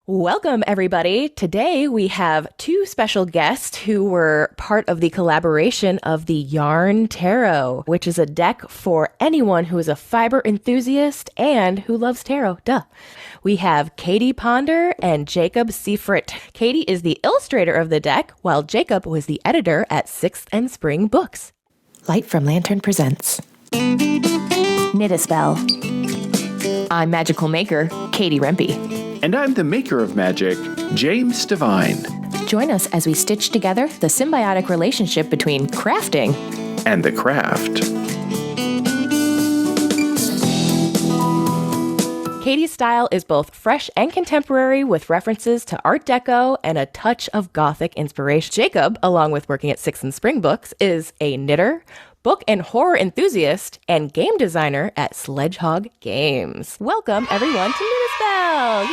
Welcome, everybody. Today we have two special guests who were part of the collaboration of the Yarn Tarot, which is a deck for anyone who is a fiber enthusiast and who loves tarot. Duh. We have Katie Ponder and Jacob Seifert. Katie is the illustrator of the deck, while Jacob was the editor at Sixth and Spring Books. Light from Lantern presents Knit a Spell. I'm magical maker, Katie Rempe. And I'm the maker of magic, James Devine. Join us as we stitch together the symbiotic relationship between crafting and the craft. Katie's style is both fresh and contemporary with references to Art Deco and a touch of Gothic inspiration. Jacob, along with working at Sixth and Spring Books, is a knitter, book and horror enthusiast, and game designer at Sledgehog Games. Welcome, everyone, to Knit a Spell!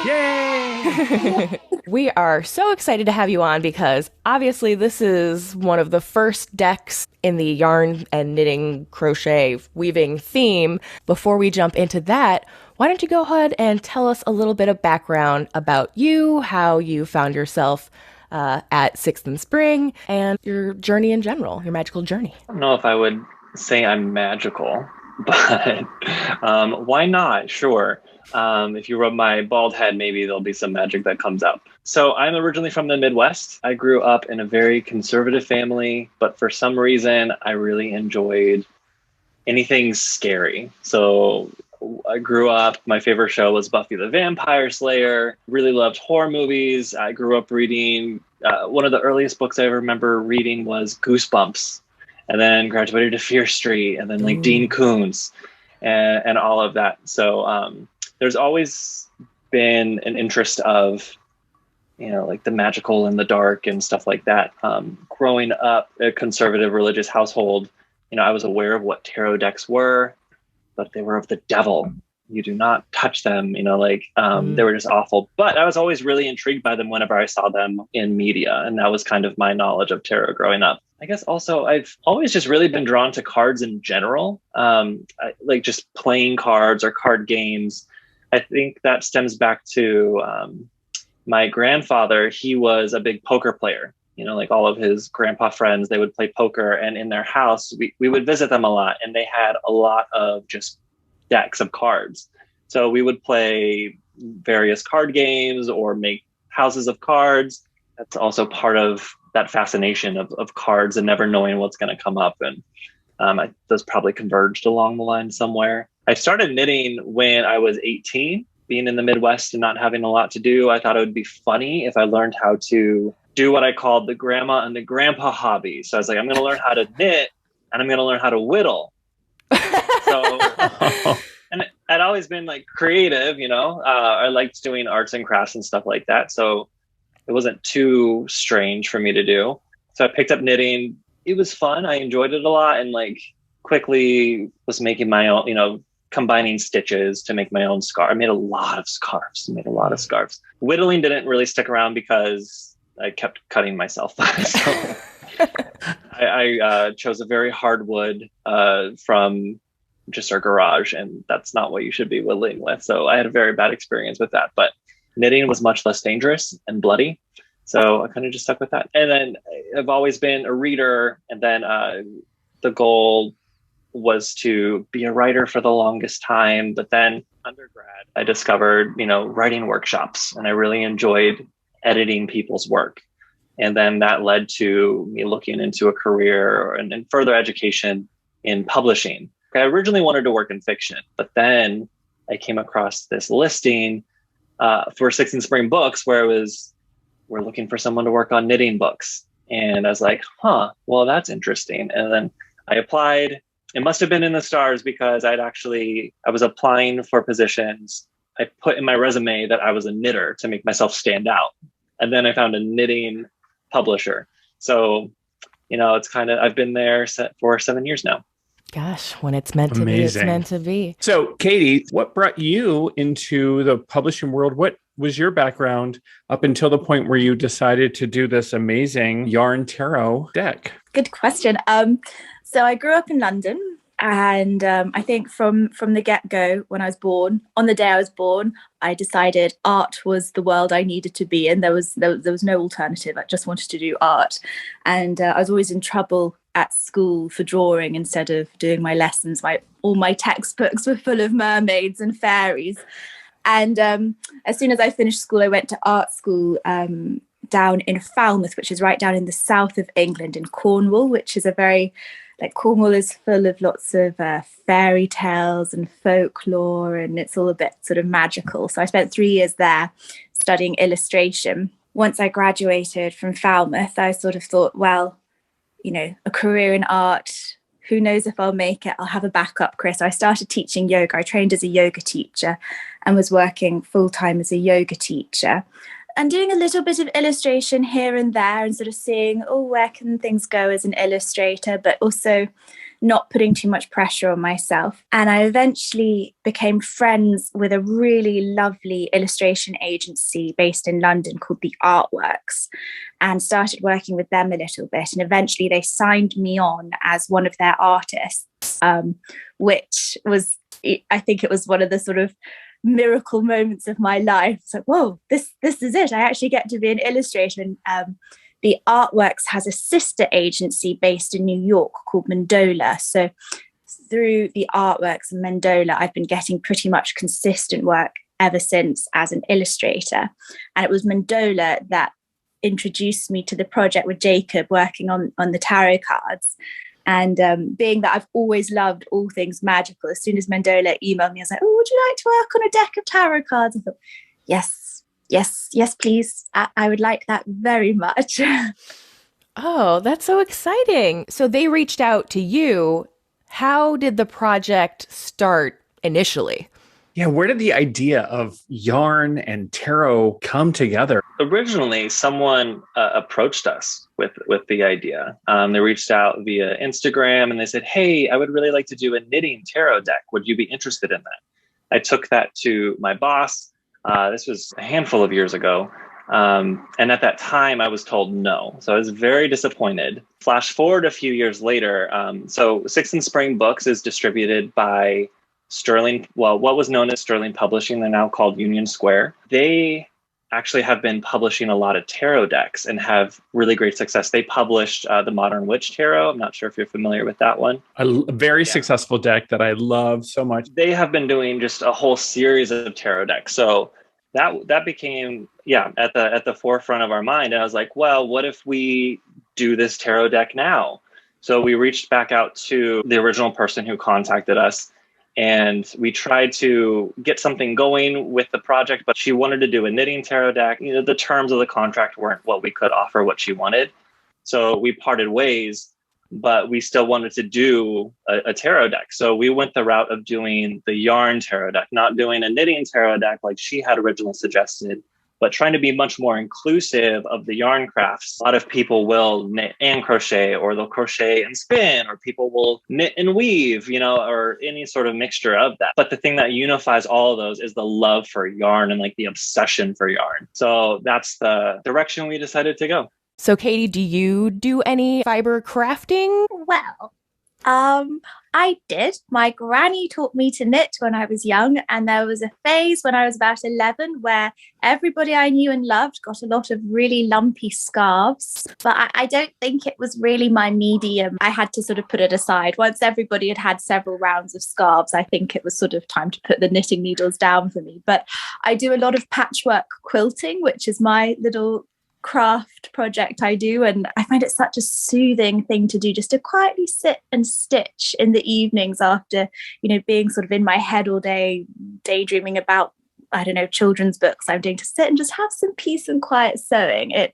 Yay! Yay! We are so excited to have you on because obviously this is one of the first decks in the yarn and knitting, crochet, weaving theme. Before we jump into that, why don't you go ahead and tell us a little bit of background about you, how you found yourself at Sixth and Spring, and your journey in general, your magical journey. I don't know if I would say I'm magical, but why not? Sure. If you rub my bald head, maybe there'll be some magic that comes up. So I'm originally from the Midwest. I grew up in a very conservative family, but for some reason, I really enjoyed anything scary. So I grew up, my favorite show was Buffy the Vampire Slayer, really loved horror movies. I grew up reading, one of the earliest books I remember reading was Goosebumps, and then graduated to Fear Street, and then like Dean Koontz and all of that. So there's always been an interest of, like the magical and the dark and stuff like that. Growing up a conservative religious household, I was aware of what tarot decks were, but they were of the devil. You do not touch them, they were just awful. But I was always really intrigued by them whenever I saw them in media. And that was kind of my knowledge of tarot growing up. I guess also I've always just really been drawn to cards in general, like just playing cards or card games. I think that stems back to my grandfather. He was a big poker player. Like all of his grandpa friends, they would play poker, and in their house, we would visit them a lot, and they had a lot of just decks of cards. So we would play various card games or make houses of cards. That's also part of that fascination of cards and never knowing what's going to come up. And those probably converged along the line somewhere. I started knitting when I was 18. Being in the Midwest and not having a lot to do, I thought it would be funny if I learned how to do what I called the grandma and the grandpa hobby. So I was like, I'm going to learn how to knit and I'm going to learn how to whittle. So, and I'd always been like creative, I liked doing arts and crafts and stuff like that. So it wasn't too strange for me to do. So I picked up knitting. It was fun. I enjoyed it a lot, and like quickly was making my own, combining stitches to make my own scarf. I made a lot of scarves. Whittling didn't really stick around because I kept cutting myself. So I chose a very hard wood from just our garage, and that's not what you should be whittling with. So I had a very bad experience with that, but knitting was much less dangerous and bloody. So I kind of just stuck with that. And then I've always been a reader. And then the goal was to be a writer for the longest time. But then undergrad, I discovered, writing workshops, and I really enjoyed editing people's work. And then that led to me looking into a career and further education in publishing. I originally wanted to work in fiction, but then I came across this listing for Sixth and Spring Books where we're looking for someone to work on knitting books. And I was like, well, that's interesting. And then I applied. It must have been in the stars because I was applying for positions. I put in my resume that I was a knitter to make myself stand out. And then I found a knitting publisher. So, it's I've been there for 7 years now. Gosh, when it's meant to be, it's meant to be. So, Katie, what brought you into the publishing world? What was your background up until the point where you decided to do this amazing yarn tarot deck? Good question. So I grew up in London. And I think from the get-go, when I was born, on the day I was born, I decided art was the world I needed to be in. There was no alternative. I just wanted to do art. And I was always in trouble at school for drawing instead of doing my lessons. All my textbooks were full of mermaids and fairies. And as soon as I finished school, I went to art school down in Falmouth, which is right down in the south of England, in Cornwall, which is Cornwall is full of lots of fairy tales and folklore, and it's all a bit sort of magical. So I spent 3 years there studying illustration. Once I graduated from Falmouth, I sort of thought, well, a career in art, who knows if I'll make it? I'll have a backup career. So I started teaching yoga. I trained as a yoga teacher and was working full-time as a yoga teacher, and doing a little bit of illustration here and there, and sort of seeing, where can things go as an illustrator, but also not putting too much pressure on myself. And I eventually became friends with a really lovely illustration agency based in London called The Artworks, and started working with them a little bit. And eventually they signed me on as one of their artists, which was, I think it was one of the sort of miracle moments of my life. It's like, whoa, this is it. I actually get to be an illustrator. And the Artworks has a sister agency based in New York called Mandola. So through the Artworks and Mandola, I've been getting pretty much consistent work ever since as an illustrator. And it was Mandola that introduced me to the project with Jacob, working on the tarot cards. And being that I've always loved all things magical, as soon as Mandola emailed me, I was like, would you like to work on a deck of tarot cards? I thought, yes, please. I would like that very much. Oh, that's so exciting. So they reached out to you. How did the project start initially? Yeah, where did the idea of yarn and tarot come together? Originally, someone approached us with the idea. They reached out via Instagram and they said, hey, I would really like to do a knitting tarot deck. Would you be interested in that? I took that to my boss. This was a handful of years ago. And at that time, I was told no. So I was very disappointed. Flash forward a few years later. So Six and Spring Books is distributed by Sterling, what was known as Sterling Publishing. They're now called Union Square. They actually have been publishing a lot of tarot decks and have really great success. They published the Modern Witch Tarot. I'm not sure if you're familiar with that one. A very successful deck that I love so much. They have been doing just a whole series of tarot decks. So that became, at the forefront of our mind. And I was like, well, what if we do this tarot deck now? So we reached back out to the original person who contacted us, and we tried to get something going with the project, but she wanted to do a knitting tarot deck. The terms of the contract weren't what we could offer what she wanted. So we parted ways, but we still wanted to do a tarot deck. So we went the route of doing the yarn tarot deck, not doing a knitting tarot deck like she had originally suggested, but trying to be much more inclusive of the yarn crafts. A lot of people will knit and crochet, or they'll crochet and spin, or people will knit and weave, or any sort of mixture of that. But the thing that unifies all of those is the love for yarn and the obsession for yarn. So that's the direction we decided to go. So Katie, do you do any fiber crafting? Well, I did. My granny taught me to knit when I was young, and there was a phase when I was about 11 where everybody I knew and loved got a lot of really lumpy scarves, but I don't think it was really my medium. I had to sort of put it aside. Once everybody had had several rounds of scarves, I think it was sort of time to put the knitting needles down for me. But I do a lot of patchwork quilting, which is my little craft project I do, and I find it such a soothing thing to do, just to quietly sit and stitch in the evenings after being sort of in my head all day daydreaming about children's books I'm doing, to sit and just have some peace and quiet sewing. It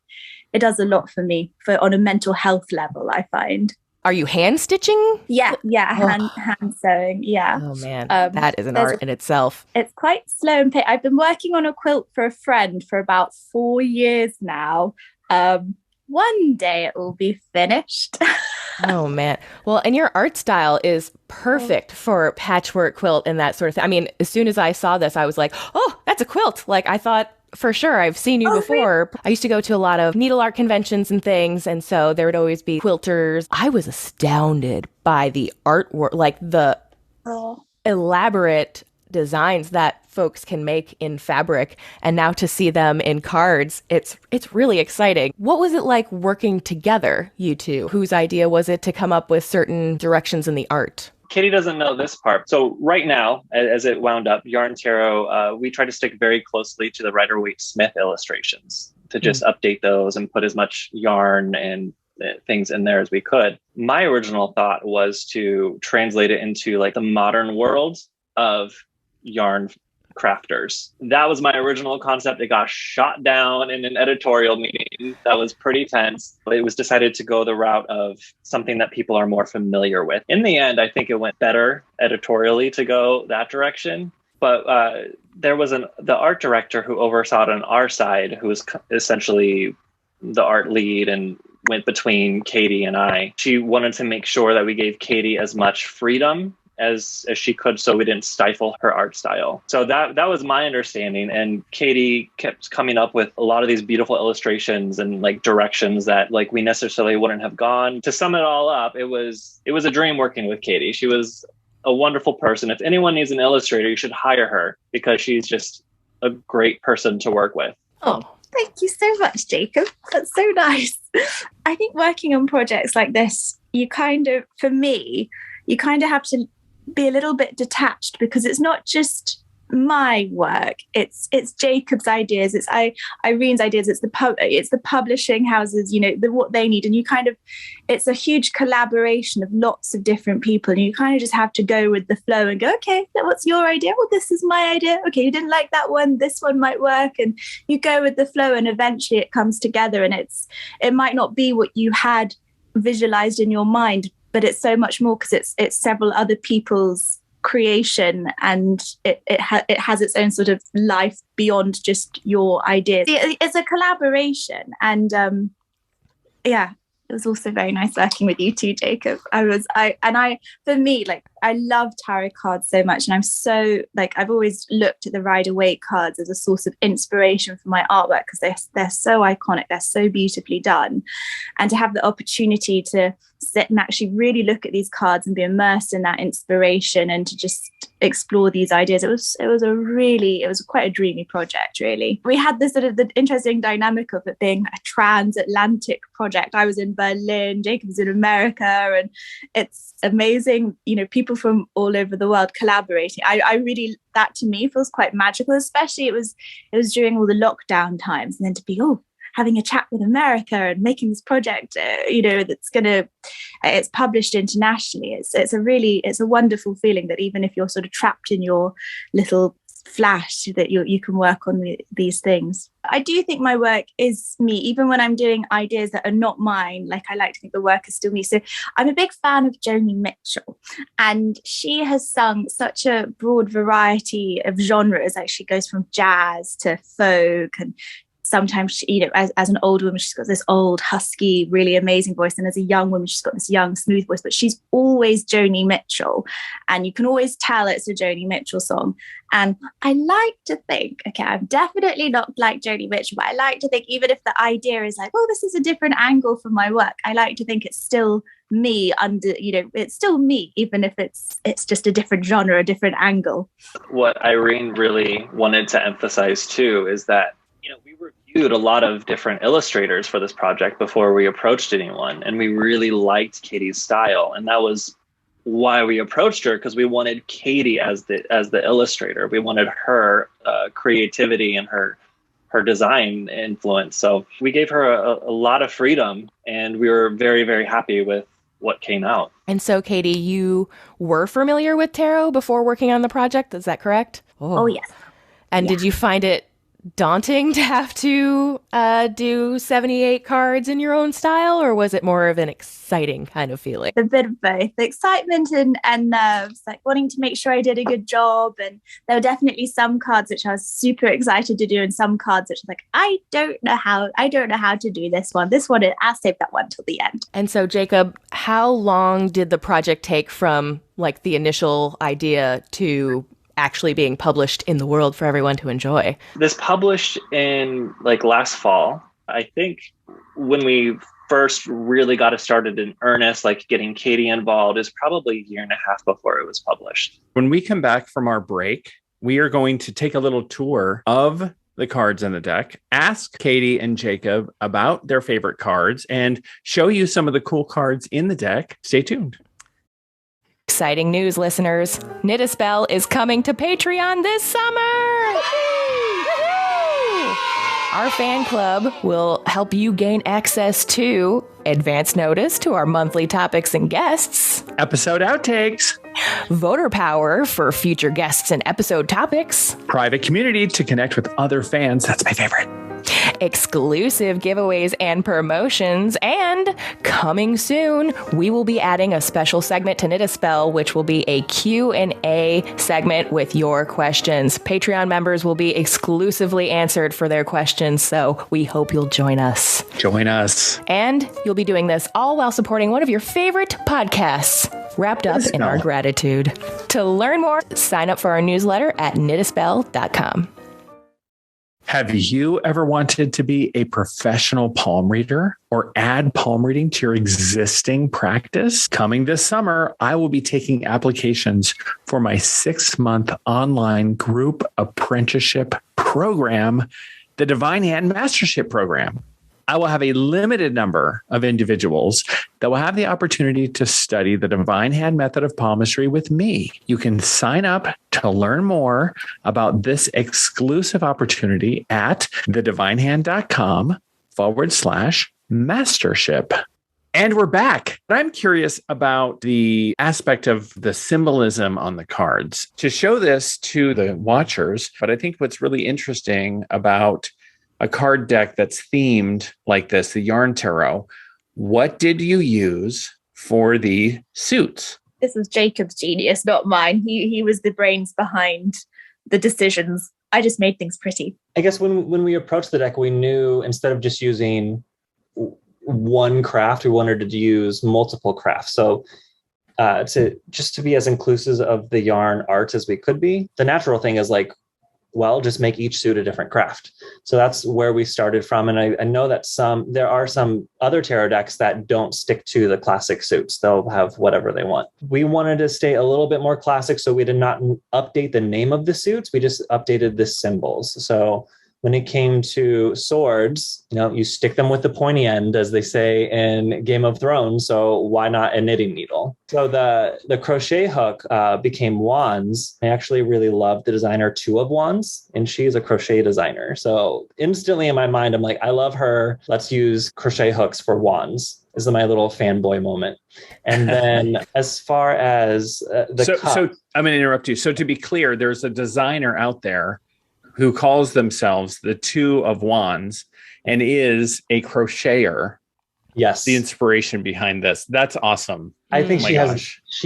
does a lot for me on a mental health level, I find. Are you hand stitching? Yeah, hand sewing, yeah. Oh man, that is an art in itself. It's quite slow and I've been working on a quilt for a friend for about 4 years now. One day it will be finished. Oh man. Well, and your art style is perfect for patchwork quilt and that sort of thing. I mean, as soon as I saw this, I was like, oh, that's a quilt. I thought For sure. I've seen you before. I used to go to a lot of needle art conventions and things, and so there would always be quilters. I was astounded by the artwork, like the elaborate designs that folks can make in fabric, and now to see them in cards, it's really exciting. What was it like working together, you two? Whose idea was it to come up with certain directions in the art? Katie doesn't know this part. So right now, as it wound up, Yarn Tarot, we try to stick very closely to the Rider-Waite-Smith illustrations to just update those and put as much yarn and things in there as we could. My original thought was to translate it into like the modern world of yarn crafters. That was my original concept. It got shot down in an editorial meeting. That was pretty tense. It was decided to go the route of something that people are more familiar with. In the end, I think it went better editorially to go that direction. But there was the art director who oversaw it on our side, who was essentially the art lead and went between Katie and I. She wanted to make sure that we gave Katie as much freedom as she could, so we didn't stifle her art style. So that was my understanding. And Katie kept coming up with a lot of these beautiful illustrations and like directions that like we necessarily wouldn't have gone. To sum it all up, it was a dream working with Katie. She was a wonderful person. If anyone needs an illustrator, you should hire her because she's just a great person to work with. Oh, thank you so much, Jacob. That's so nice. I think working on projects like this, for me, you kind of have to be a little bit detached because it's not just my work. It's Jacob's ideas. It's Irene's ideas. It's the publishing houses. What they need, and it's a huge collaboration of lots of different people, and you kind of just have to go with the flow and go, okay, what's your idea? Well, this is my idea. Okay, you didn't like that one. This one might work, and you go with the flow, and eventually it comes together. And it might not be what you had visualized in your mind, but it's so much more because it's several other people's creation, and it has its own sort of life beyond just your ideas. It's a collaboration, and it was also very nice working with you too, Jacob. For me, I love tarot cards so much, and I'm so I've always looked at the Rider-Waite cards as a source of inspiration for my artwork because they're so iconic, they're so beautifully done, and to have the opportunity to sit and actually really look at these cards and be immersed in that inspiration and to just explore these ideas, it was quite a dreamy project, really. We had this sort of the interesting dynamic of it being a transatlantic project. I was in Berlin, Jacob was in America, and it's amazing, people from all over the world collaborating. I really, that to me feels quite magical, especially it was during all the lockdown times, and then to be having a chat with America and making this project, it's published internationally. It's a wonderful feeling that even if you're sort of trapped in your little flash, that you can work on these things. I do think my work is me, even when I'm doing ideas that are not mine. I like to think the work is still me. So I'm a big fan of Joni Mitchell, and she has sung such a broad variety of genres. She goes from jazz to folk, and sometimes she, as an old woman, she's got this old husky, really amazing voice, and as a young woman, she's got this young, smooth voice. But she's always Joni Mitchell, and you can always tell it's a Joni Mitchell song. And I like to think, okay, I'm definitely not like Joni Mitchell, but I like to think, even if the idea is this is a different angle for my work, I like to think it's still me it's still me, even if it's just a different genre, a different angle. What Irene really wanted to emphasize too is that we reviewed a lot of different illustrators for this project before we approached anyone, and we really liked Katie's style, and that was why we approached her, because we wanted Katie as the illustrator. We wanted her creativity and her design influence. So we gave her a lot of freedom, and we were very, very happy with what came out. And so, Katie, you were familiar with tarot before working on the project, is that correct? Oh yes. And yeah. Did you find it daunting to have to do 78 cards in your own style, or was it more of an exciting kind of feeling? A bit of both, excitement and nerves, wanting to make sure I did a good job. And there were definitely some cards which I was super excited to do, and some cards which I don't know how to do this one. I'll save that one till the end. And so, Jacob, how long did the project take from the initial idea to actually being published in the world for everyone to enjoy? This published in like last fall. I think when we first really got it started in earnest, like getting Katie involved, is probably a year and a half before it was published. When we come back from our break, we are going to take a little tour of the cards in the deck, ask Katie and Jacob about their favorite cards, and show you some of the cool cards in the deck. Stay tuned. Exciting news, listeners. Knit a Spell is coming to Patreon this summer. Our fan club will help you gain access to advance notice to our monthly topics and guests, Episode outtakes, voter power for future guests and episode topics, private community to connect with other fans. That's my favorite. exclusive giveaways and promotions, and coming soon, we will be adding a special segment to Knit a Spell, which will be a Q&A segment with your questions. Patreon members will be exclusively answered for their questions, so we hope you'll join us. Join us. And you'll be doing this all while supporting one of your favorite podcasts, wrapped up in our gratitude. To learn more, sign up for our newsletter at knitaspell.com. Have you ever wanted to be a professional palm reader or add palm reading to your existing practice? Coming this summer, I will be taking applications for my 6-month online group apprenticeship program, the Divine Hand Mastership Program. I will have a limited number of individuals that will have the opportunity to study the Divine Hand method of palmistry with me. You can sign up to learn more about this exclusive opportunity at thedivinehand.com/mastership. And we're back. I'm curious about the aspect of the symbolism on the cards. To show this to the watchers, but I think what's really interesting about a card deck that's themed like this, the Yarn Tarot, what did you use for the suits? This was Jacob's genius, not mine. He was the brains behind the decisions. I just made things pretty. I guess when we approached the deck, we knew instead of just using one craft, we wanted to use multiple crafts. So to be as inclusive of the yarn art as we could be, the natural thing is like, well, just make each suit a different craft. So that's where we started from. And I know that there are some other tarot decks that don't stick to the classic suits. They'll have whatever they want. We wanted to stay a little bit more classic, so we did not update the name of the suits. We just updated the symbols. So when it came to swords, you stick them with the pointy end, as they say in Game of Thrones. So why not a knitting needle? So the crochet hook became wands. I actually really love the designer Two of Wands, and she is a crochet designer. So instantly in my mind, I'm like, I love her. Let's use crochet hooks for wands. This is my little fanboy moment. And then as far as So I'm going to interrupt you. So to be clear, there's a designer out there who calls themselves the Two of Wands and is a crocheter. Yes. The inspiration behind this. That's awesome. I think she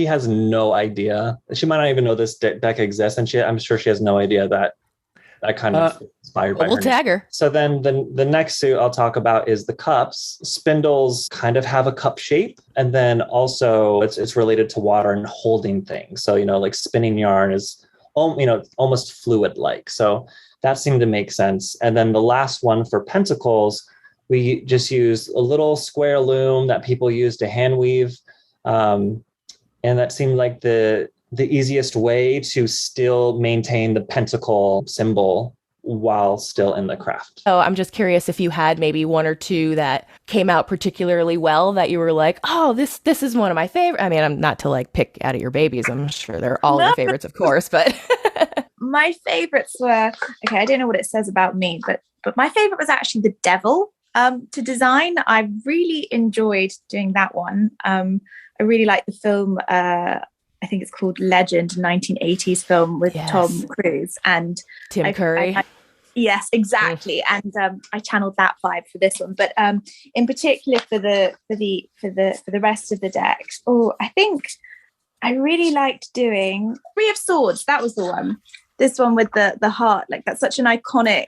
has no idea. She might not even know this deck exists. And I'm sure she has no idea that kind of inspired by her. We'll tag her. So then the next suit I'll talk about is the cups. Spindles kind of have a cup shape. And then also it's related to water and holding things. So, like spinning yarn is almost fluid-like. So that seemed to make sense. And then the last one for pentacles, we just used a little square loom that people use to hand weave. And that seemed like the easiest way to still maintain the pentacle symbol while still in the craft. Oh, I'm just curious if you had maybe one or two that came out particularly well that you were like, oh, this is one of my favorite. I mean, I'm not to like pick out of your babies. I'm sure they're all your favorites, of course, but my favorites were, okay, I don't know what it says about me, but my favorite was actually the devil to design. I really enjoyed doing that one. I really like the film, I think it's called Legend, 1980s film with Tom Cruise and Tim Curry. Yes, exactly. And I channeled that vibe for this one. But in particular for the rest of the decks, I think I really liked doing Three of Swords. That was the one. This one with the heart, like that's such an iconic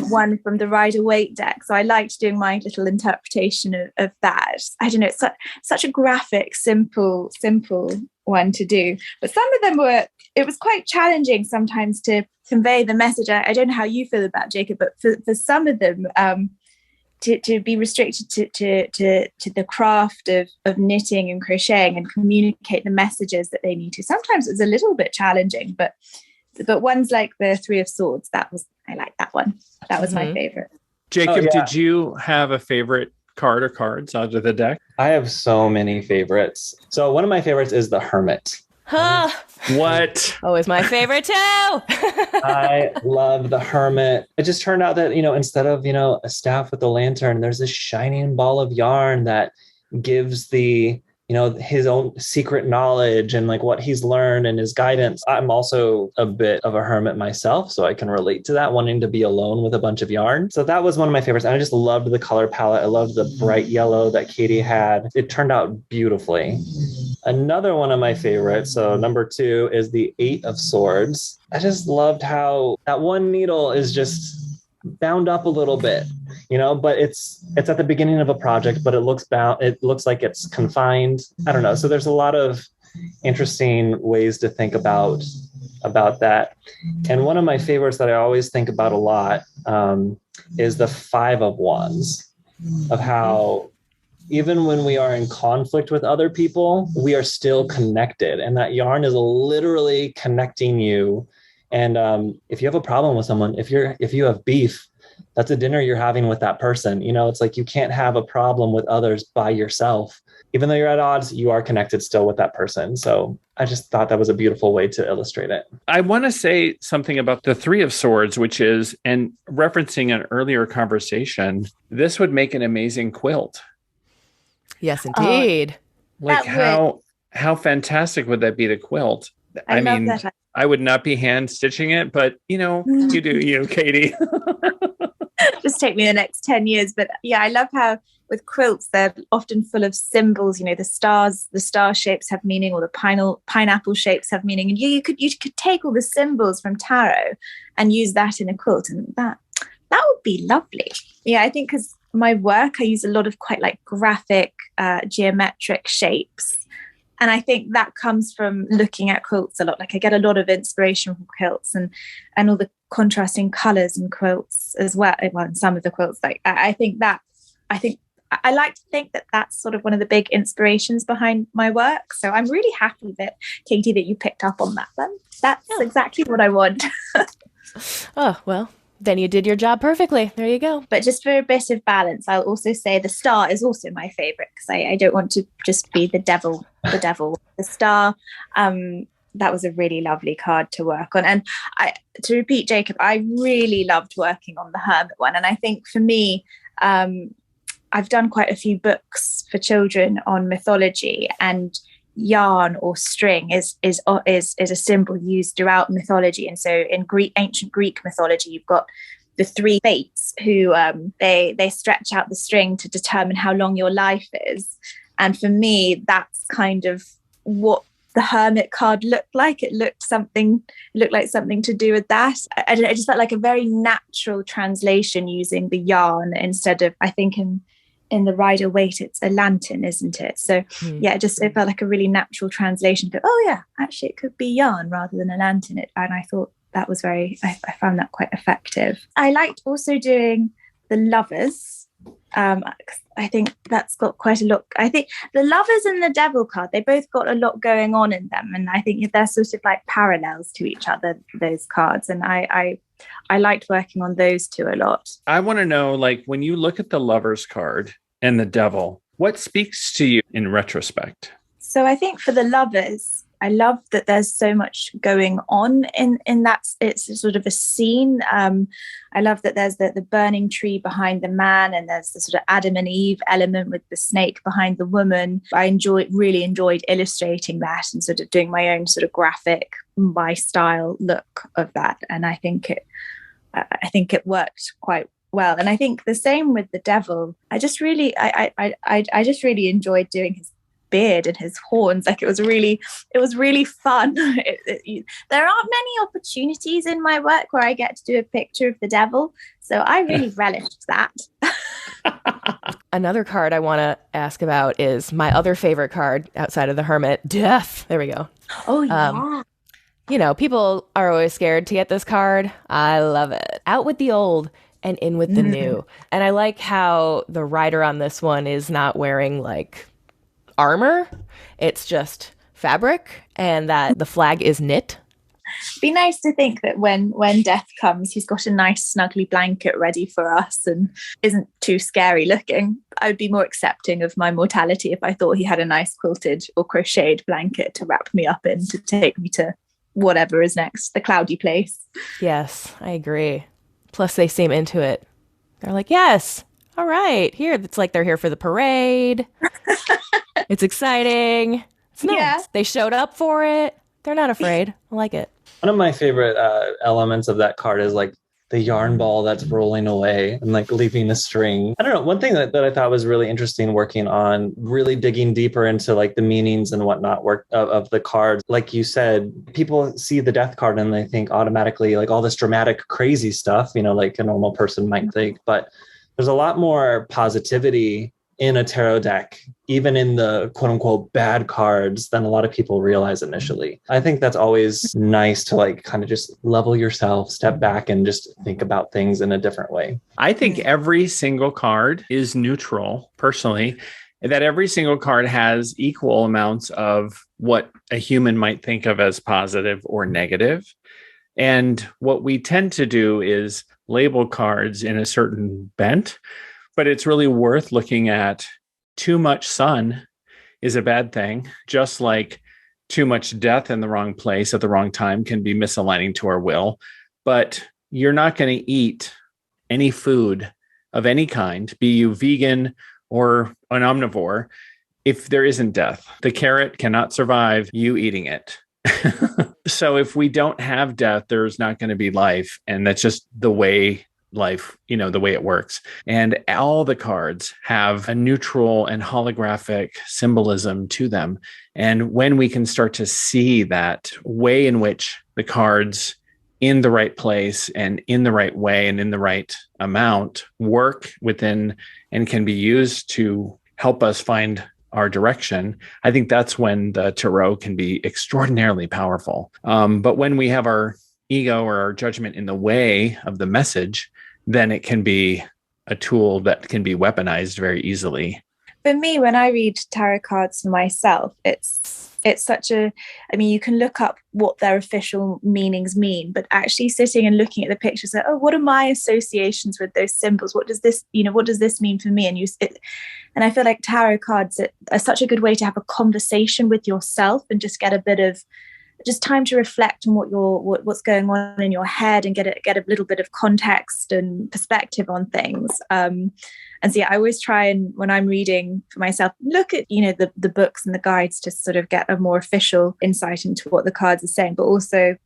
one from the Rider-Waite deck. So I liked doing my little interpretation of that. I don't know, it's such a graphic, simple one to do. But some of them it was quite challenging sometimes to convey the message. I don't know how you feel about Jacob, but for some of them, to be restricted to the craft of knitting and crocheting and communicate the messages that they need to. Sometimes it was a little bit challenging, but ones like the Three of Swords, I like that one. That was my favorite. Jacob, did you have a favorite card or cards out of the deck? I have so many favorites. So one of my favorites is the Hermit. Huh. What? Oh, it's my favorite too. I love the Hermit. It just turned out that, instead of, a staff with a lantern, there's this shining ball of yarn that gives the, his own secret knowledge and like what he's learned and his guidance. I'm also a bit of a hermit myself, so I can relate to that, wanting to be alone with a bunch of yarn. So that was one of my favorites. And I just loved the color palette. I loved the bright yellow that Katie had. It turned out beautifully. Another one of my favorites, so number 2, is the Eight of Swords. I just loved how that one needle is just bound up a little bit, but it's at the beginning of a project, but it looks like it's confined. I don't know. So there's a lot of interesting ways to think about that. And one of my favorites that I always think about a lot is the Five of Wands, of how even when we are in conflict with other people, we are still connected. And that yarn is literally connecting you. And if you have a problem with someone, if you have beef, that's a dinner you're having with that person. It's like you can't have a problem with others by yourself. Even though you're at odds, you are connected still with that person. So I just thought that was a beautiful way to illustrate it. I want to say something about the Three of Swords, which is, and referencing an earlier conversation, this would make an amazing quilt. Yes, indeed. Like how fantastic would that be to quilt? I mean, love that. I would not be hand stitching it, but you do you, Katie. Just take me the next 10 years. But yeah, I love how with quilts, they're often full of symbols. The star shapes have meaning, or the pineapple shapes have meaning. And you could take all the symbols from tarot and use that in a quilt. And that would be lovely. Yeah, I think because my work, I use a lot of quite like graphic, geometric shapes. And I think that comes from looking at quilts a lot. Like I get a lot of inspiration from quilts and all the contrasting colors in quilts as well. Well, in some of the quilts, like I like to think that that's sort of one of the big inspirations behind my work. So I'm really happy that, Katie, that you picked up on that one. That's exactly what I want. Oh, well, then you did your job perfectly. There you go. But just for a bit of balance, I'll also say the star is also my favorite, because I don't want to just be the devil. The star, that was a really lovely card to work on. And to repeat, Jacob, I really loved working on the Hermit one. And I think for me, I've done quite a few books for children on mythology, and yarn or string is a symbol used throughout mythology. And so in ancient Greek mythology, you've got the 3 fates who they stretch out the string to determine how long your life is. And for me, that's kind of what the Hermit card looked like. It looked like something to do with that. I don't know, it just felt like a very natural translation using the yarn instead of, I think in the Rider Waite, it's a lantern, isn't it? So yeah, it felt like a really natural translation. Oh yeah, actually it could be yarn rather than a lantern. And I thought that was I found that quite effective. I liked also doing the Lovers. I think that's got quite a lot. I think the Lovers and the Devil card, they both got a lot going on in them. And I think they're sort of like parallels to each other, those cards. And I liked working on those two a lot. I want to know, like, when you look at the Lovers card and the Devil, what speaks to you in retrospect? So I think for the Lovers, I love that there's so much going on in that. It's sort of a scene. I love that there's the burning tree behind the man, and there's the sort of Adam and Eve element with the snake behind the woman. I really enjoyed illustrating that and sort of doing my own sort of graphic, my style look of that. And I think it worked quite well. And I think the same with the Devil. I just really enjoyed doing his beard and his horns. Like it was really fun. There aren't many opportunities in my work where I get to do a picture of the Devil, so I really relished that. another card I want to ask about is my other favorite card outside of the Hermit, Death. There we go. Oh, yeah. You know, people are always scared to get this card. I love it. Out with the old and in with the new. And I like how the rider on this one is not wearing like armor. It's just fabric, and that the flag is knit. Be nice to think that when death comes, he's got a nice snuggly blanket ready for us and isn't too scary looking. I would be more accepting of my mortality if I thought he had a nice quilted or crocheted blanket to wrap me up in to take me to whatever is next, the cloudy place. Yes, I agree. Plus, they seem into it. They're like, yes, all right, here. It's like they're here for the parade. It's exciting. It's nice. Yeah. They showed up for it. They're not afraid. I like it. One of my favorite elements of that card is like the yarn ball that's rolling away and like leaving the string. I don't know. One thing that I thought was really interesting working on, really digging deeper into like the meanings and whatnot of the cards. Like you said, people see the death card and they think automatically like all this dramatic, crazy stuff, you know, like a normal person might think. But there's a lot more positivity in a tarot deck, even in the quote unquote bad cards, than a lot of people realize initially. I think that's always nice to like kind of just level yourself, step back and just think about things in a different way. I think every single card is neutral, personally, that every single card has equal amounts of what a human might think of as positive or negative. And what we tend to do is label cards in a certain bent. But it's really worth looking at too much sun is a bad thing, just like too much death in the wrong place at the wrong time can be misaligning to our will. But you're not going to eat any food of any kind, be you vegan or an omnivore, if there isn't death. The carrot cannot survive you eating it. So if we don't have death, there's not going to be life. And that's just the way life, you know, the way it works. And all the cards have a neutral and holographic symbolism to them. And when we can start to see that way in which the cards in the right place and in the right way and in the right amount work within and can be used to help us find our direction, I think that's when the tarot can be extraordinarily powerful. But when we have our ego or our judgment in the way of the message, then it can be a tool that can be weaponized very easily. For me, when I read tarot cards for myself, it's such a, I mean, you can look up what their official meanings mean, but actually sitting and looking at the pictures, like, oh, what are my associations with those symbols? What does this, what does this mean for me? And I feel like tarot cards are such a good way to have a conversation with yourself and just get a bit of just time to reflect on what's going on in your head and get a little bit of context and perspective on things. And so I always try, and when I'm reading for myself, look at the books and the guides to sort of get a more official insight into what the cards are saying, but also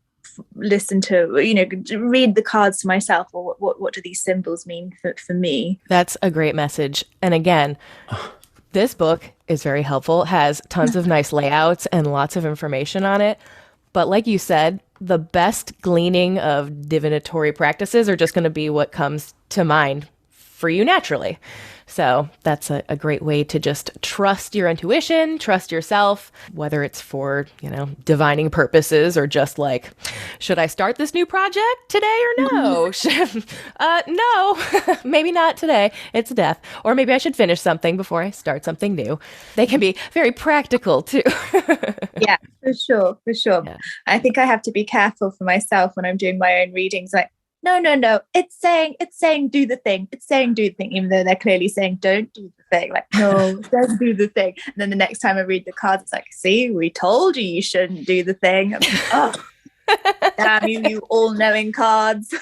listen to read the cards to myself, or what do these symbols mean for me. That's a great message. And again, this book is very helpful, has tons of nice layouts and lots of information on it. But like you said, the best gleaning of divinatory practices are just going to be what comes to mind for you naturally. So that's a great way to just trust your intuition, trust yourself, whether it's for, divining purposes or just like, should I start this new project today or no? No, maybe not today. It's death. Or maybe I should finish something before I start something new. They can be very practical too. Yeah, for sure. Yeah. I think I have to be careful for myself when I'm doing my own readings. Like, no. It's saying do the thing. It's saying do the thing, even though they're clearly saying don't do the thing. Like, no, don't do the thing. And then the next time I read the cards, it's like, see, we told you shouldn't do the thing. I'm like, oh, damn you all-knowing cards.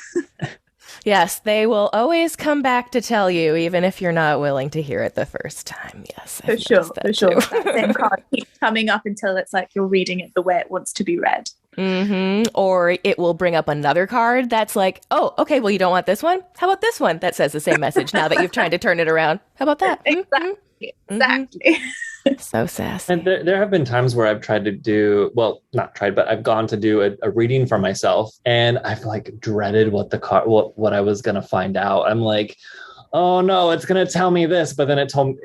Yes, they will always come back to tell you, even if you're not willing to hear it the first time. Yes, for sure. That same card keeps coming up until it's like you're reading it the way it wants to be read. Mm-hmm. Or it will bring up another card that's like, oh, okay, well, you don't want this one? How about this one that says the same message now that you've tried to turn it around? How about that? Exactly. So sassy. And there have been times where I've tried to do, well, not tried, but I've gone to do a reading for myself, and I've like dreaded what I was going to find out. I'm like, oh no, it's going to tell me this, but then it told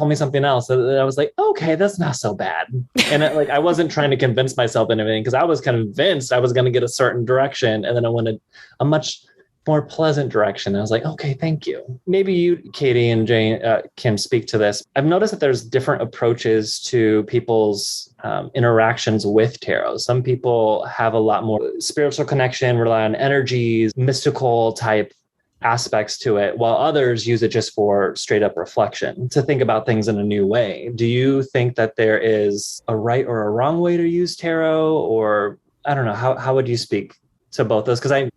me something else. And I was like, okay, that's not so bad. And I wasn't trying to convince myself in anything, because I was convinced I was going to get a certain direction, and then I wanted a much more pleasant direction. I was like, okay, thank you. Maybe you, Katie and Jane, can speak to this. I've noticed that there's different approaches to people's interactions with tarot. Some people have a lot more spiritual connection, rely on energies, mystical type aspects to it, while others use it just for straight up reflection, to think about things in a new way. Do you think that there is a right or a wrong way to use tarot? Or I don't know, how would you speak to both those? Because I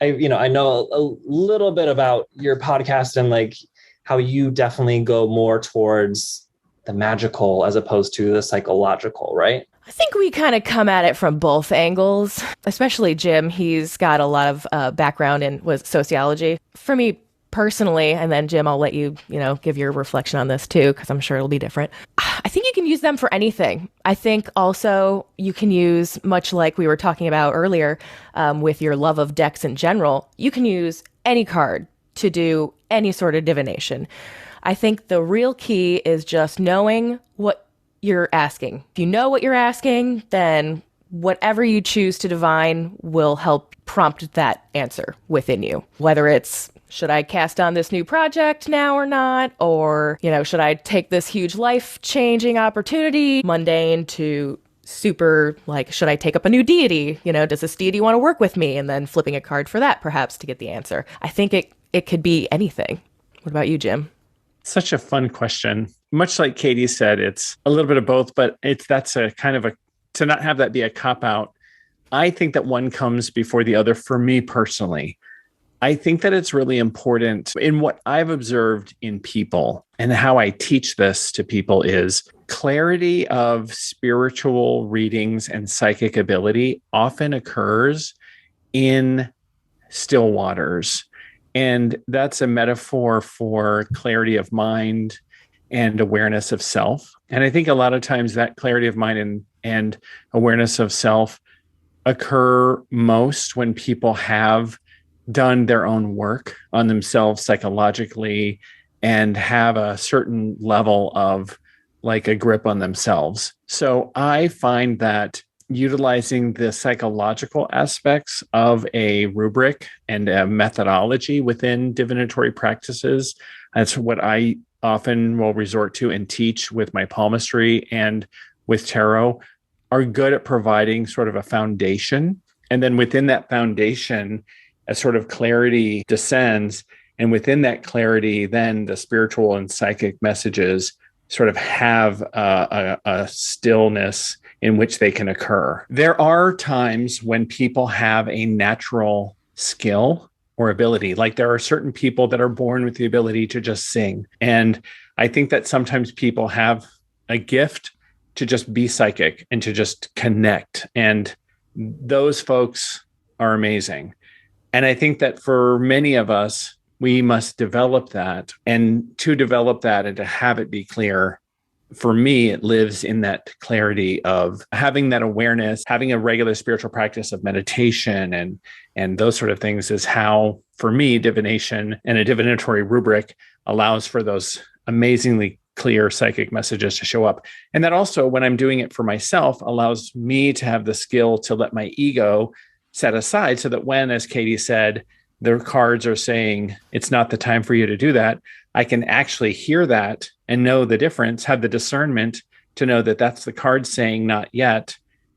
know a little bit about your podcast and like how you definitely go more towards the magical as opposed to the psychological, right? I think we kind of come at it from both angles, especially Jim. He's got a lot of background in sociology. For me personally, and then Jim, I'll let you, give your reflection on this too, because I'm sure it'll be different. I think you can use them for anything. I think also you can use, much like we were talking about earlier, with your love of decks in general, you can use any card to do any sort of divination. I think the real key is just knowing what you're asking. If you know what you're asking, then whatever you choose to divine will help prompt that answer within you. Whether it's, should I cast on this new project now or not? Or, should I take this huge life-changing opportunity, mundane to super, like, should I take up a new deity? Does this deity want to work with me? And then flipping a card for that, perhaps, to get the answer. I think it could be anything. What about you, Jim? Such a fun question. Much like Katie said, it's a little bit of both, but that's a kind of to not have that be a cop-out. I think that one comes before the other for me personally. I think that it's really important in what I've observed in people, and how I teach this to people is clarity of spiritual readings and psychic ability often occurs in still waters. And that's a metaphor for clarity of mind and awareness of self. And I think a lot of times that clarity of mind and awareness of self occur most when people have done their own work on themselves psychologically and have a certain level of like a grip on themselves. So I find that utilizing the psychological aspects of a rubric and a methodology within divinatory practices, that's what I often will resort to and teach with my palmistry and with tarot, are good at providing sort of a foundation. And then within that foundation, a sort of clarity descends. And within that clarity, then the spiritual and psychic messages sort of have a stillness in which they can occur. There are times when people have a natural skill or ability. Like there are certain people that are born with the ability to just sing. And I think that sometimes people have a gift to just be psychic and to just connect. And those folks are amazing. And I think that for many of us, we must develop that. And to develop that and to have it be clear, for me, it lives in that clarity of having that awareness, having a regular spiritual practice of meditation and those sort of things is how, for me, divination and a divinatory rubric allows for those amazingly clear psychic messages to show up. And that also, when I'm doing it for myself, allows me to have the skill to let my ego set aside so that when, as Katie said, their cards are saying it's not the time for you to do that, I can actually hear that and know the difference, have the discernment to know that that's the card saying not yet,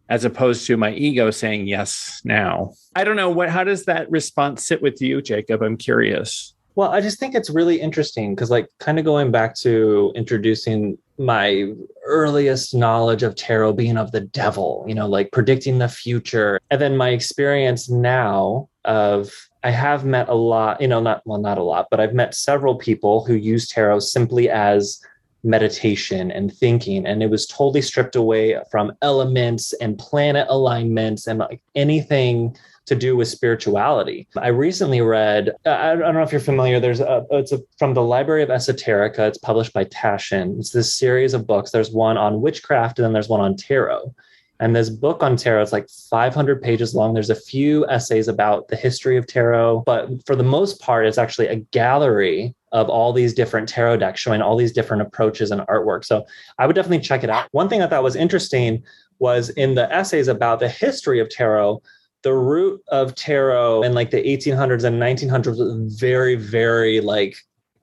as opposed to my ego saying yes now. I don't know, how does that response sit with you, Jacob? I'm curious. Well, I just think it's really interesting because, like, kind of going back to introducing my earliest knowledge of tarot being of the devil, like predicting the future. And then my experience now of, I have met a lot, not a lot, but I've met several people who use tarot simply as meditation and thinking. And it was totally stripped away from elements and planet alignments and like anything to do with spirituality. I recently read, I don't know if you're familiar, it's from the Library of Esoterica. It's published by Taschen. It's this series of books. There's one on witchcraft and then there's one on tarot. And this book on tarot is like 500 pages long. There's a few essays about the history of tarot, but for the most part, it's actually a gallery of all these different tarot decks showing all these different approaches and artwork. So I would definitely check it out. One thing I thought was interesting was in the essays about the history of tarot, the root of tarot in like the 1800s and 1900s was very, very like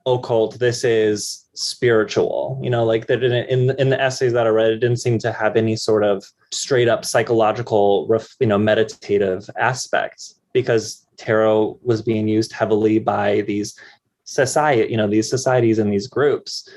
occult. This is spiritual, like that in the essays that I read, it didn't seem to have any sort of straight up psychological, meditative aspects, because tarot was being used heavily by these societies and these groups.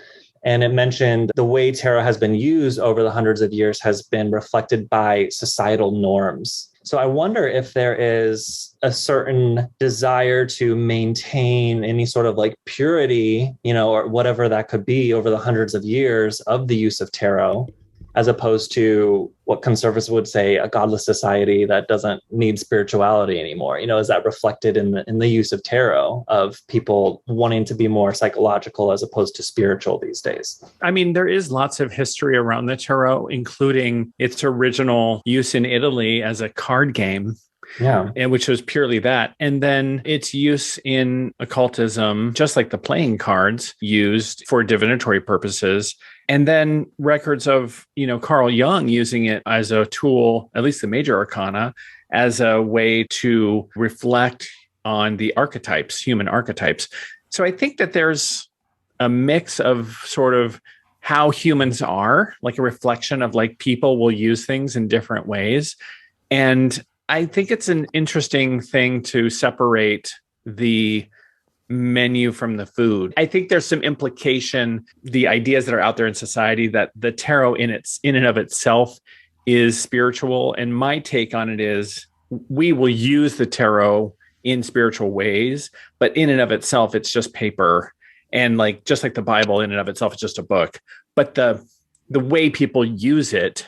And it mentioned the way tarot has been used over the hundreds of years has been reflected by societal norms. So I wonder if there is a certain desire to maintain any sort of like purity, or whatever that could be over the hundreds of years of the use of tarot, as opposed to what conservatives would say, a godless society that doesn't need spirituality anymore. Is that reflected in the use of tarot, of people wanting to be more psychological as opposed to spiritual these days? I mean, there is lots of history around the tarot, including its original use in Italy as a card game. Yeah. And which was purely that. And then its use in occultism, just like the playing cards used for divinatory purposes. And then records of, Carl Jung using it as a tool, at least the major arcana, as a way to reflect on the archetypes, human archetypes. So I think that there's a mix of sort of how humans are, like a reflection of like people will use things in different ways. And I think it's an interesting thing to separate the menu from the food. I think there's some implication, the ideas that are out there in society, that the tarot in and of itself is spiritual. And my take on it is we will use the tarot in spiritual ways, but in and of itself, it's just paper. And like, just like the Bible in and of itself, it's just a book. But the way people use it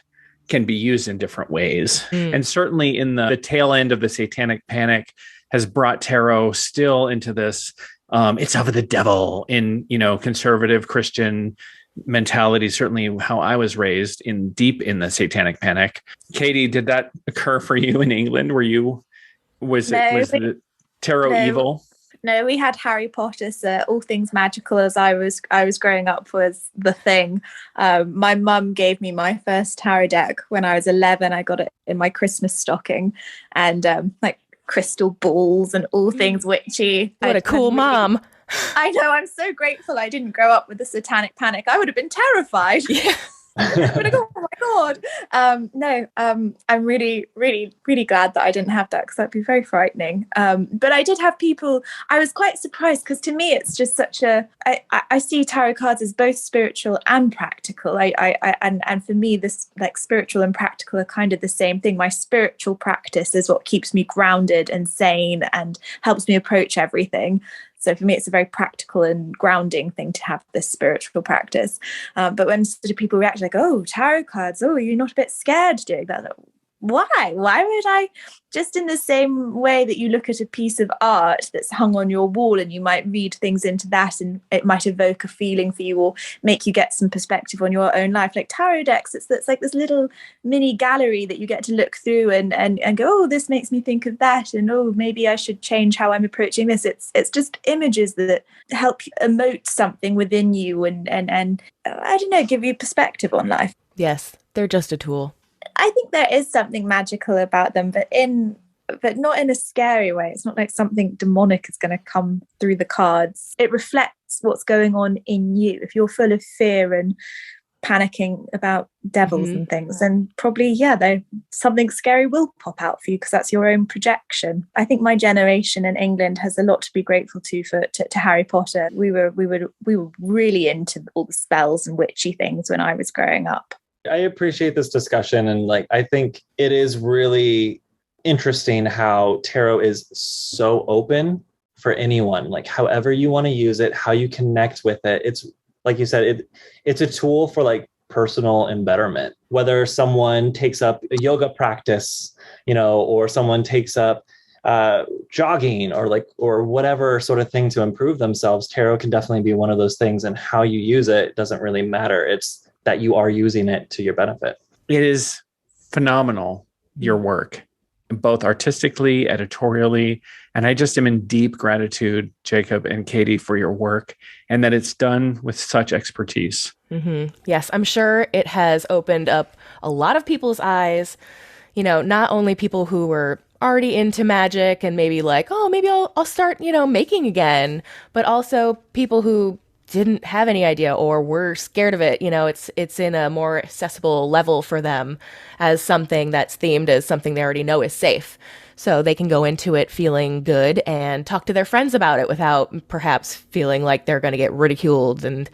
can be used in different ways. And certainly in the tail end of the Satanic Panic has brought tarot still into this, it's of the devil in, conservative Christian mentality, certainly how I was raised deep in the Satanic Panic. Katie, did that occur for you in England? Was the tarot evil? No, we had Harry Potter, so all things magical as I was growing up was the thing. My mum gave me my first tarot deck when I was 11. I got it in my Christmas stocking, and like crystal balls and all things witchy. What a cool mom. I know, I'm so grateful I didn't grow up with the Satanic Panic. I would have been terrified. Yeah. Like, oh my God. I'm really, really, really glad that I didn't have that, because that'd be very frightening. But I did have people, I was quite surprised, because to me it's just I see tarot cards as both spiritual and practical. And for me, this like spiritual and practical are kind of the same thing. My spiritual practice is what keeps me grounded and sane and helps me approach everything. So for me, it's a very practical and grounding thing to have this spiritual practice. But when sort of people react like, oh, tarot cards, oh, you're not a bit scared doing that? Like, why? Why would I? Just in the same way that you look at a piece of art that's hung on your wall and you might read things into that and it might evoke a feeling for you or make you get some perspective on your own life. Like tarot decks, it's like this little mini gallery that you get to look through and go, oh, this makes me think of that, and oh, maybe I should change how I'm approaching this. It's just images that help you emote something within you and I don't know, give you perspective on life. Yes, they're just a tool. I think there is something magical about them, but not in a scary way. It's not like something demonic is going to come through the cards. It reflects what's going on in you. If you're full of fear and panicking about devils and things, then probably, something scary will pop out for you, because that's your own projection. I think my generation in England has a lot to be grateful to Harry Potter. We were really into all the spells and witchy things when I was growing up. I appreciate this discussion. And like, I think it is really interesting how tarot is so open for anyone, like however you want to use it, how you connect with it. It's like you said, it's a tool for like personal embetterment, whether someone takes up a yoga practice, or someone takes up jogging or whatever sort of thing to improve themselves. Tarot can definitely be one of those things, and how you use it doesn't really matter. It's that you are using it to your benefit. It is phenomenal, your work, both artistically, editorially. And I just am in deep gratitude, Jacob and Katie, for your work and that it's done with such expertise. Mm-hmm. Yes, I'm sure it has opened up a lot of people's eyes, not only people who were already into magic and maybe like, oh, maybe I'll start, making again, but also people who didn't have any idea or were scared of it. It's in a more accessible level for them as something that's themed as something they already know is safe. So they can go into it feeling good and talk to their friends about it without perhaps feeling like they're going to get ridiculed. And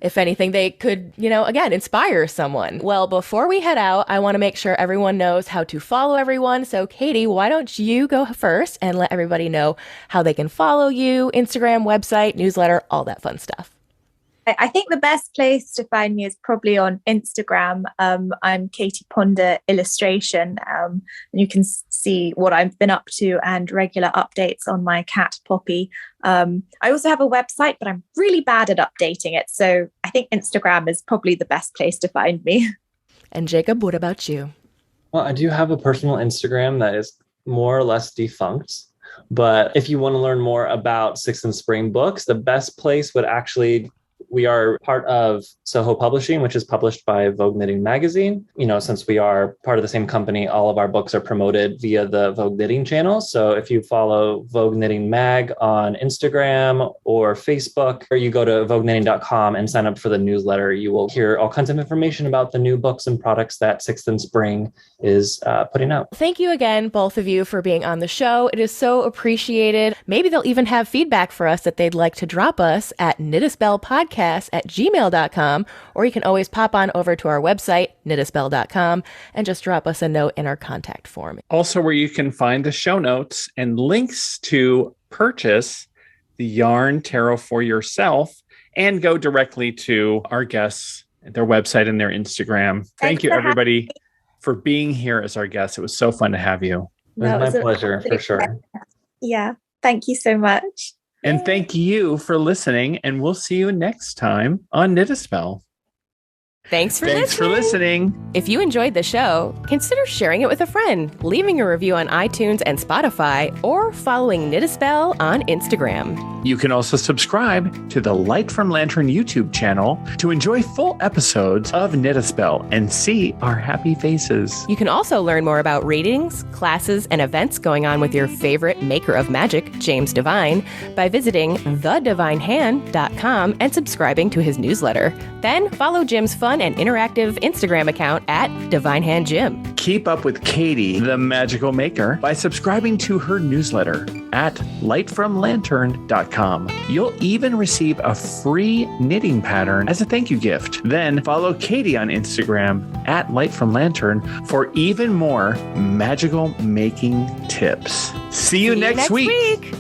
if anything, they could, again, inspire someone. Well, before we head out, I want to make sure everyone knows how to follow everyone. So Katie, why don't you go first and let everybody know how they can follow you, Instagram, website, newsletter, all that fun stuff. I think the best place to find me is probably on Instagram. I'm Katie Ponder Illustration. And you can see what I've been up to and regular updates on my cat Poppy. I also have a website, but I'm really bad at updating it. So I think Instagram is probably the best place to find me. And Jacob, what about you? Well, I do have a personal Instagram that is more or less defunct. But if you want to learn more about Sixth and Spring books, the best place would actually... We are part of Soho Publishing, which is published by Vogue Knitting magazine. Since we are part of the same company, all of our books are promoted via the Vogue Knitting channel. So if you follow Vogue Knitting Mag on Instagram or Facebook, or you go to vogueknitting.com and sign up for the newsletter, you will hear all kinds of information about the new books and products that Sixth and Spring is putting out. Thank you again, both of you, for being on the show. It is so appreciated. Maybe they'll even have feedback for us that they'd like to drop us at knitaspellpodcast@gmail.com, or you can always pop on over to our website, knitaspell.com, and just drop us a note in our contact form. Also, where you can find the show notes and links to purchase the Yarn Tarot for yourself and go directly to our guests, their website and their Instagram. Thank you, everybody, for being here as our guests. It was so fun to have you. It was my pleasure, for sure. Yeah, thank you so much. And thank you for listening, and we'll see you next time on Knit a Spell. Thanks for listening. If you enjoyed the show, consider sharing it with a friend, leaving a review on iTunes and Spotify, or following Knit a Spell on Instagram. You can also subscribe to the Light from Lantern YouTube channel to enjoy full episodes of Knit a Spell and see our happy faces. You can also learn more about readings, classes, and events going on with your favorite maker of magic, James Devine, by visiting thedivinehand.com and subscribing to his newsletter. Then follow Jim's fun and interactive Instagram account at DivineHandJim. Keep up with Katie, the magical maker, by subscribing to her newsletter at lightfromlantern.com. You'll even receive a free knitting pattern as a thank you gift. Then follow Katie on Instagram at lightfromlantern for even more magical making tips. See you next week.